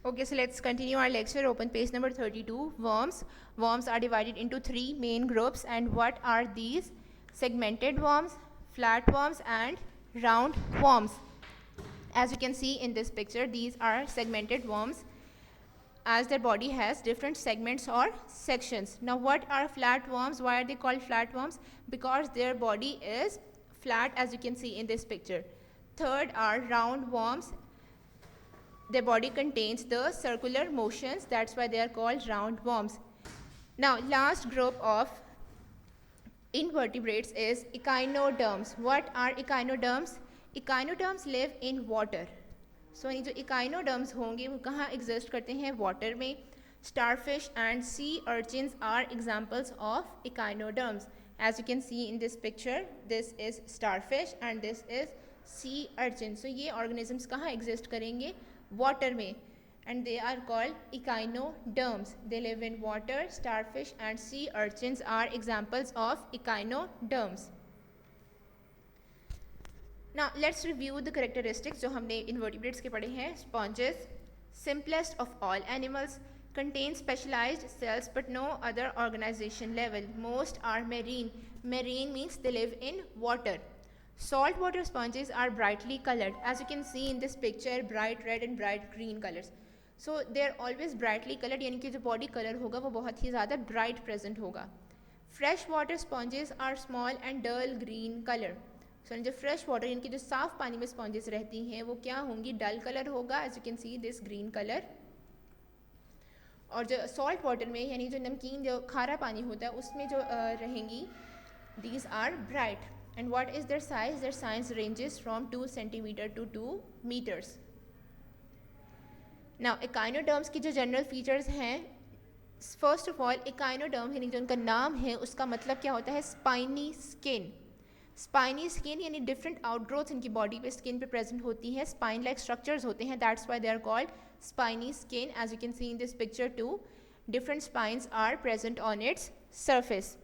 Okay, so let's continue our lecture. Open page number 32. Worms. Worms are divided into three main groups. And what are these? Segmented worms, flatworms, and roundworms. As you can see in this picture, these are segmented worms, as their body has different segments or sections. Now, what are flatworms? Why are they called flatworms? Because their body is flat, as you can see in this picture. Third are roundworms. Their body contains the circular motions, that's why they are called roundworms. Now, last group of invertebrates is echinoderms. What are echinoderms? Echinoderms live in water. So ये जो echinoderms होंगे वो कहाँ exist करते हैं? Water में. Starfish and sea urchins are examples of echinoderms. As you can see in this picture, this is starfish and this is sea urchin. So ये organisms कहाँ exist करेंगे? Water में, and they are called echinoderms. They live in water. Starfish and sea urchins are examples of echinoderms. Now let's review the characteristics जो हमने invertebrates के पढ़े हैं. Sponges, simplest of all animals, contain specialized cells but no other organization level. Most are marine. Marine means they live in water. Saltwater sponges are brightly colored. As you can see in this picture, bright red and bright green colors. So they are always brightly colored, यानी कि जो body color होगा वो बहुत ही ज़्यादा bright present होगा. Freshwater sponges are small and dull green color. So जो fresh water यानी कि जो साफ पानी में sponges रहती हैं वो क्या होंगी? Dull color होगा. As you can see this green color. और जो salt water में यानी जो नमकीन जो खारा पानी होता है उसमें जो रहेंगी, these are bright. And what is their size? Their size ranges from 2 centimeter to 2 meters. Now, echinoderms की जो general features हैं, first of all, echinoderm यानी जो उनका नाम है उसका मतलब क्या होता है? Spiny skin. Spiny skin यानी different outgrowths इनकी body पे skin पे present होती हैं, spine-like structures होते हैं. That's why they are called spiny skin. As you can see in this picture too, different spines are present on its surface.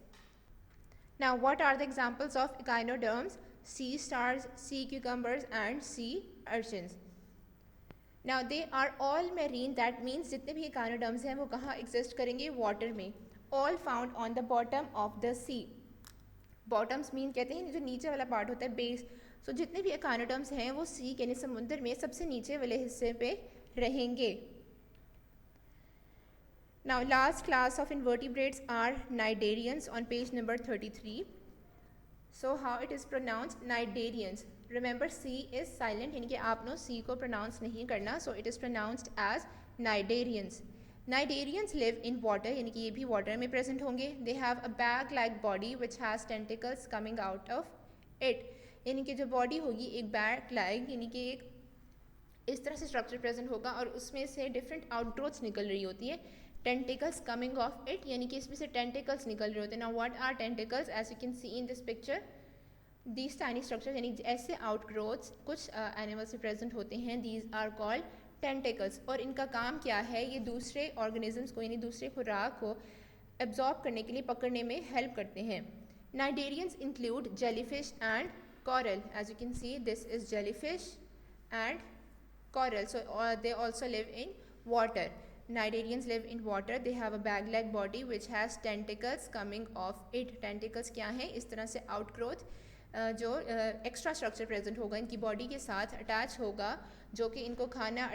Now, what are the examples of echinoderms? Sea stars, sea cucumbers, and sea urchins. Now, they are all marine. That means जितने भी echinoderms हैं वो कहाँ exist करेंगे? Water में. All found on the bottom of the sea. Bottoms mean कहते हैं जो नीचे वाला part होता है base. So जितने भी echinoderms हैं वो sea यानी समुद्र में सबसे नीचे वाले हिस्से पे रहेंगे. Now, last class of invertebrates are cnidarians on page number 33. So, how it is pronounced? Cnidarians. Remember, C is silent, यानी कि आपने C को pronounce नहीं करना. So, it is pronounced as cnidarians. Cnidarians live in water, यानी कि ये भी water में present होंगे. They have a bag-like body which has tentacles coming out of it. यानी कि जो body होगी एक bag-like, यानी कि एक इस तरह से structure present होगा और उसमें से different outgrowths निकल रही होती है. Tentacles coming off it, यानी कि इसमें से tentacles निकल रहे होते हैं. Now what are tentacles? As you can see in this picture, these tiny structures यानी ऐसे outgrowths कुछ animals में present होते हैं. These are called tentacles. और इनका काम क्या है? ये दूसरे organisms को यानी दूसरे खुराक को absorb करने के लिए पकड़ने में help करते हैं. Cnidarians include jellyfish and coral. As you can see, this is jellyfish and coral. So they also live in water. Cnidarians live in water. They have a bag-like body which has tentacles coming off it. Tentacles क्या हैं? इस तरह से outgrowth जो extra structure present होगा इनकी body के साथ अटैच होगा जो कि इनको खाना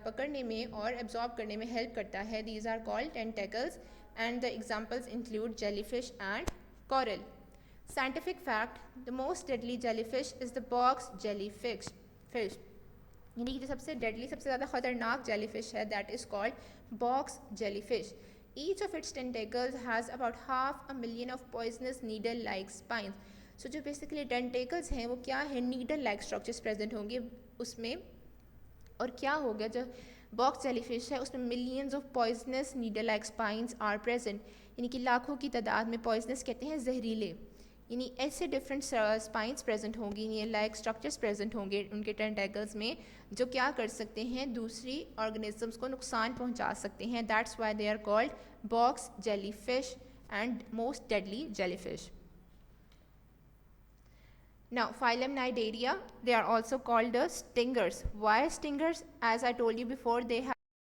पकड़ने में और एब्जॉर्ब करने में हेल्प करता है. These are called tentacles and the examples include jellyfish and coral. Scientific fact: the most deadly jellyfish is the box jellyfish. यानी कि जो सबसे डेडली सबसे ज़्यादा ख़तरनाक जेलीफिश है that is called box jellyfish. Each of its tentacles has about 500,000 of poisonous needle like spines. So जो basically tentacles हैं वो क्या है? नीडल लाइक स्ट्रक्चर्स प्रेजेंट होंगे उसमें. और क्या हो गया जो बॉक्स जेलीफिश है उसमें millions of poisonous needle like spines are present, यानी कि लाखों की तादाद में. पॉइजनस कहते हैं जहरीले, यानी ऐसे डिफरेंट स्पाइंस प्रेजेंट होंगी, ये लाइक स्ट्रक्चर्स प्रेजेंट होंगे उनके टेंटेकल्स में जो क्या कर सकते हैं? दूसरी ऑर्गेनिजम्स को नुकसान पहुंचा सकते हैं. That's why they are called box jellyfish and most deadly jellyfish. Now, phylum Cnidaria, they are also called the stingers. Why stingers? As I told you before, they have